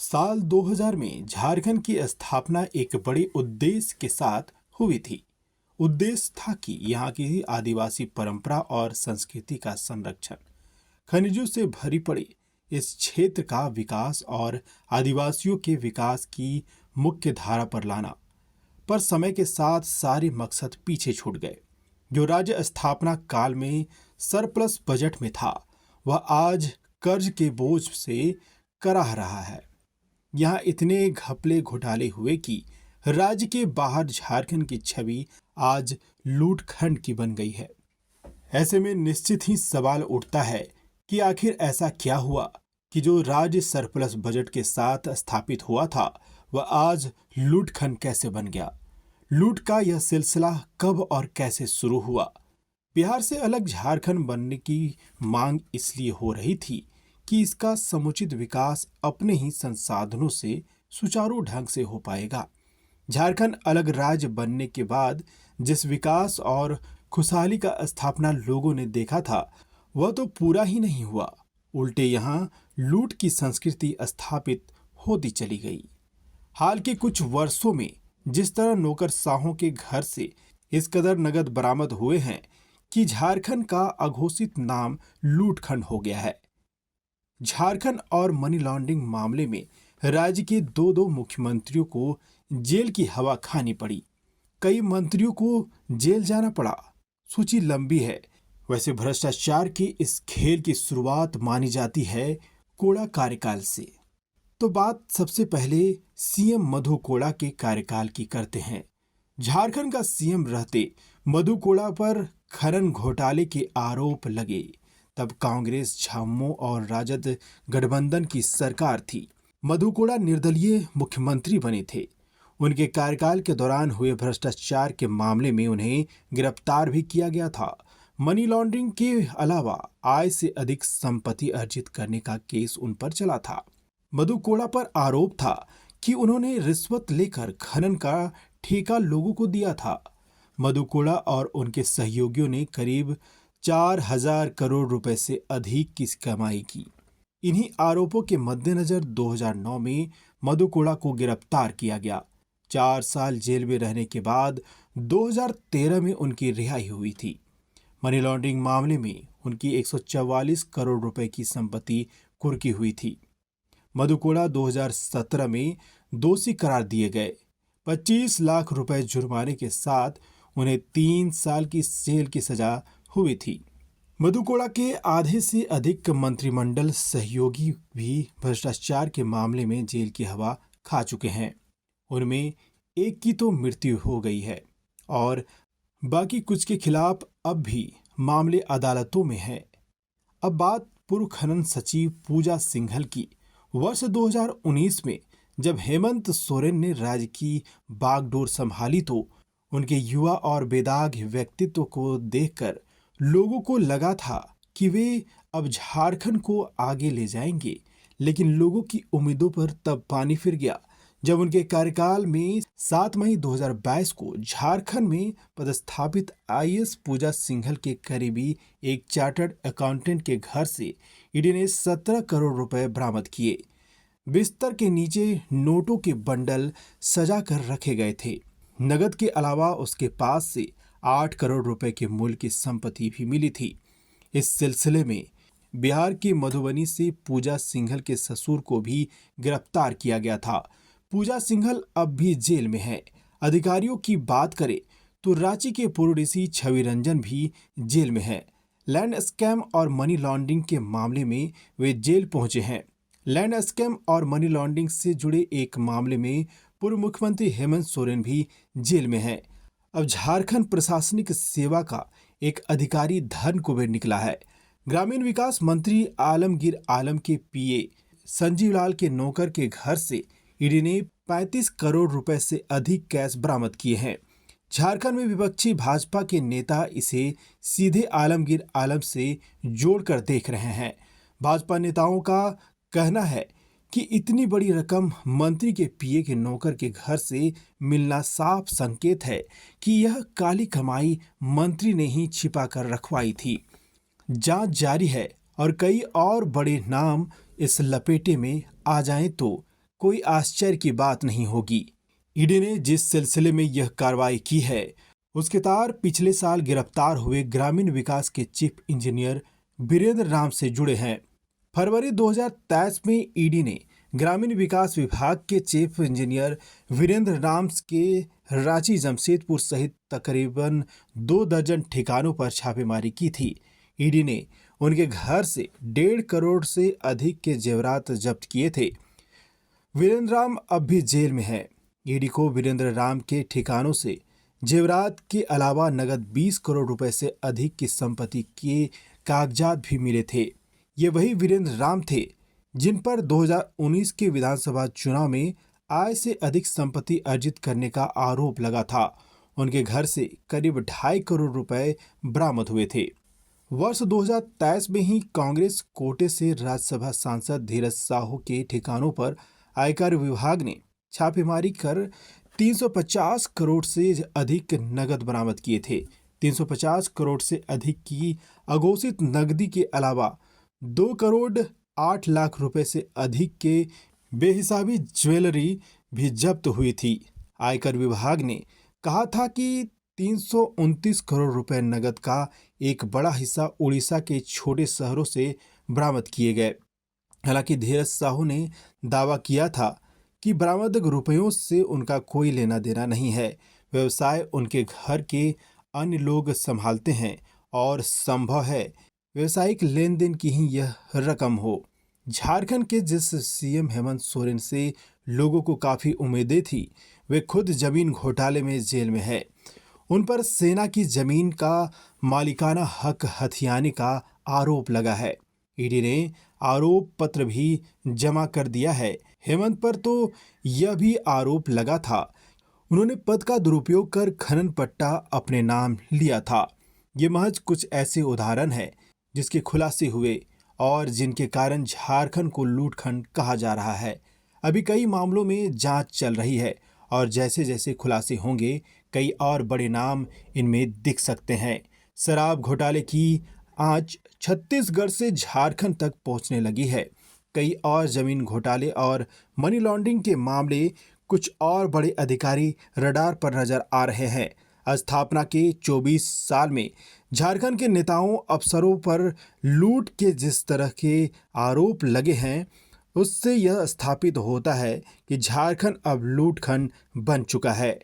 साल 2000 में झारखंड की स्थापना एक बड़े उद्देश्य के साथ हुई थी। उद्देश्य था कि यहाँ की आदिवासी परंपरा और संस्कृति का संरक्षण, खनिजों से भरी पड़ी इस क्षेत्र का विकास और आदिवासियों के विकास की मुख्य धारा पर लाना। पर समय के साथ सारे मकसद पीछे छूट गए। जो राज्य स्थापना काल में सरप्लस बजट में था, वह आज कर्ज के बोझ से कराह रहा है। यहाँ इतने घपले घोटाले हुए कि राज्य के बाहर झारखंड की छवि आज लूटखंड की बन गई है। ऐसे में निश्चित ही सवाल उठता है कि आखिर ऐसा क्या हुआ कि जो राज्य सरप्लस बजट के साथ स्थापित हुआ था, वह आज लूटखंड कैसे बन गया। लूट का यह सिलसिला कब और कैसे शुरू हुआ। बिहार से अलग झारखंड बनने की मांग इसलिए हो रही थी कि इसका समुचित विकास अपने ही संसाधनों से सुचारू ढंग से हो पाएगा। झारखंड अलग राज्य बनने के बाद जिस विकास और खुशहाली का स्थापना लोगों ने देखा था, वह तो पूरा ही नहीं हुआ। उल्टे यहाँ लूट की संस्कृति स्थापित होती चली गई। हाल के कुछ वर्षों में जिस तरह नौकरशाहों के घर से इस कदर नगद बरामद हुए हैं कि झारखंड का अघोषित नाम लूटखंड हो गया है। झारखंड और मनी लॉन्ड्रिंग मामले में राज्य के दो मुख्यमंत्रियों को जेल की हवा खानी पड़ी। कई मंत्रियों को जेल जाना पड़ा। सूची लंबी है। वैसे भ्रष्टाचार के इस खेल की शुरुआत मानी जाती है कोड़ा कार्यकाल से। तो बात सबसे पहले सीएम मधु कोड़ा के कार्यकाल की करते हैं। झारखंड का सीएम रहते मधु कोड़ा पर खनन घोटाले के आरोप लगे। तब कांग्रेस, झामुमो और राजद गठबंधन की सरकार थी। मधु कोड़ा निर्दलीय मुख्यमंत्री बने थे। उनके कार्यकाल के दौरान हुए भ्रष्टाचार के मामले में उन्हें गिरफ्तार भी किया गया था। मनी लॉन्ड्रिंग के अलावा आय से अधिक संपत्ति अर्जित करने का केस उन पर चला था। मधु कोड़ा पर आरोप था कि उन्होंने रिश्वत लेकर खनन का ठेका लोगों को दिया था। मधु कोड़ा और उनके सहयोगियों ने करीब 4000 करोड़ रुपए से अधिक की कमाई की। इन्हीं आरोपों के मद्देनजर 2009 में मधु कोड़ा को गिरफ्तार किया गया। 4 साल जेल में रहने के बाद 2013 में उनकी रिहाई हुई थी। मनी लॉन्ड्रिंग मामले में उनकी 144 करोड़ रुपए की संपत्ति कुर्की हुई थी। मधु कोड़ा 2017 में दोषी करार दिए गए। 25 लाख रुपए जुर्माने के साथ उन्हें 3 साल की जेल की सजा हुई थी। मधु कोड़ा के आधे से अधिक मंत्रिमंडल सहयोगी भी भ्रष्टाचार के मामले में जेल की हवा खा चुके हैं। उनमें एक की तो मृत्यु हो गई है और बाकी कुछ के खिलाफ अब भी मामले अदालतों में है। अब बात पूर्व खनन सचिव पूजा सिंघल की। वर्ष 2019 में जब हेमंत सोरेन ने राज्य की बागडोर संभाली तो उनके युवा और बेदाग व्यक्तित्व को देखकर लोगों को लगा था कि वे अब झारखंड को आगे ले जाएंगे। लेकिन लोगों की उम्मीदों पर तब पानी फिर गया जब उनके कार्यकाल में 7 मई 2022 को झारखंड में पदस्थापित आईएएस पूजा सिंघल के करीबी एक चार्टर्ड अकाउंटेंट के घर से ईडी ने 17 करोड़ रुपए बरामद किए। बिस्तर के नीचे नोटों के बंडल सजा कर रखे गए थे। नगद के अलावा उसके पास से 8 करोड़ रुपए के मूल्य की संपत्ति भी मिली थी। इस सिलसिले में बिहार के मधुबनी से पूजा सिंघल के ससुर को भी गिरफ्तार किया गया था। पूजा सिंघल अब भी जेल में है। अधिकारियों की बात करें तो रांची के पूर्व डीसी छवि रंजन भी जेल में है। लैंड स्कैम और मनी लॉन्ड्रिंग के मामले में वे जेल पहुंचे हैं। लैंड स्कैम और मनी लॉन्ड्रिंग से जुड़े एक मामले में पूर्व मुख्यमंत्री हेमंत सोरेन भी जेल में है। अब झारखंड प्रशासनिक सेवा का एक अधिकारी धन कुबेर निकला है। ग्रामीण विकास मंत्री आलमगीर आलम के पीए संजीव लाल के नौकर के घर से ईडी ने 35 करोड़ रुपए से अधिक कैश बरामद किए हैं। झारखंड में विपक्षी भाजपा के नेता इसे सीधे आलमगीर आलम से जोड़कर देख रहे हैं। भाजपा नेताओं का कहना है कि इतनी बड़ी रकम मंत्री के पीए के नौकर के घर से मिलना साफ संकेत है कि यह काली कमाई मंत्री ने ही छिपा कर रखवाई थी। जांच जारी है और कई और बड़े नाम इस लपेटे में आ जाएं तो कोई आश्चर्य की बात नहीं होगी। ईडी ने जिस सिलसिले में यह कार्रवाई की है, उसके तार पिछले साल गिरफ्तार हुए ग्रामीण विकास के चीफ इंजीनियर वीरेंद्र राम से जुड़े हैं। फरवरी 2023 में ईडी ने ग्रामीण विकास विभाग के चीफ इंजीनियर वीरेंद्र राम के रांची, जमशेदपुर सहित तकरीबन 2 दर्जन ठिकानों पर छापेमारी की थी। ईडी ने उनके घर से 1.5 करोड़ से अधिक के जेवरात जब्त किए थे। वीरेंद्र राम अब भी जेल में है। ईडी को वीरेंद्र राम के ठिकानों से जेवरात के अलावा नगद 20 करोड़ रुपए से अधिक की संपत्ति के कागजात भी मिले थे। ये वही वीरेंद्र राम थे जिन पर 2019 के विधानसभा चुनाव में आय से अधिक संपत्ति अर्जित करने का आरोप लगा था। उनके घर से करीब 2.5 करोड़ रुपए बरामद हुए थे। वर्ष 2023 में ही कांग्रेस कोटे से राज्यसभा सांसद धीरज साहू के ठिकानों पर आयकर विभाग ने छापेमारी कर 350 करोड़ से अधिक नगद बरामद किए थे। 350 करोड़ से अधिक की अघोषित नकदी के अलावा 2 करोड़ 8 लाख रुपए से अधिक के बेहिसाबी ज्वेलरी भी जब्त हुई थी। आयकर विभाग ने कहा था कि 329 करोड़ रुपए नगद का एक बड़ा हिस्सा उड़ीसा के छोटे शहरों से बरामद किए गए। हालांकि धीरज साहू ने दावा किया था कि बरामद रुपयों से उनका कोई लेना देना नहीं है। व्यवसाय उनके घर के अन्य लोग संभालते हैं और संभव है व्यवसायिक लेन देन की ही यह रकम हो। झारखंड के जिस सीएम हेमंत सोरेन से लोगों को काफी उम्मीदें थी, वे खुद जमीन घोटाले में जेल में है। उन पर सेना की जमीन का मालिकाना हक हथियाने का आरोप लगा है। ईडी ने आरोप पत्र भी जमा कर दिया है। हेमंत पर तो यह भी आरोप लगा था उन्होंने पद का दुरुपयोग कर खनन पट्टा अपने नाम लिया था। ये महज कुछ ऐसे उदाहरण हैं जिसके खुलासे हुए और जिनके कारण झारखंड को लूटखंड कहा जा रहा है। अभी कई मामलों में जांच चल रही है और जैसे जैसे खुलासे होंगे कई और बड़े नाम इनमें दिख सकते हैं। शराब घोटाले की आंच छत्तीसगढ़ से झारखंड तक पहुंचने लगी है। कई और जमीन घोटाले और मनी लॉन्ड्रिंग के मामले, कुछ और बड़े अधिकारी रडार पर नजर आ रहे हैं। स्थापना के 24 साल में झारखंड के नेताओं अफसरों पर लूट के जिस तरह के आरोप लगे हैं, उससे यह स्थापित होता है कि झारखंड अब लूटखंड बन चुका है।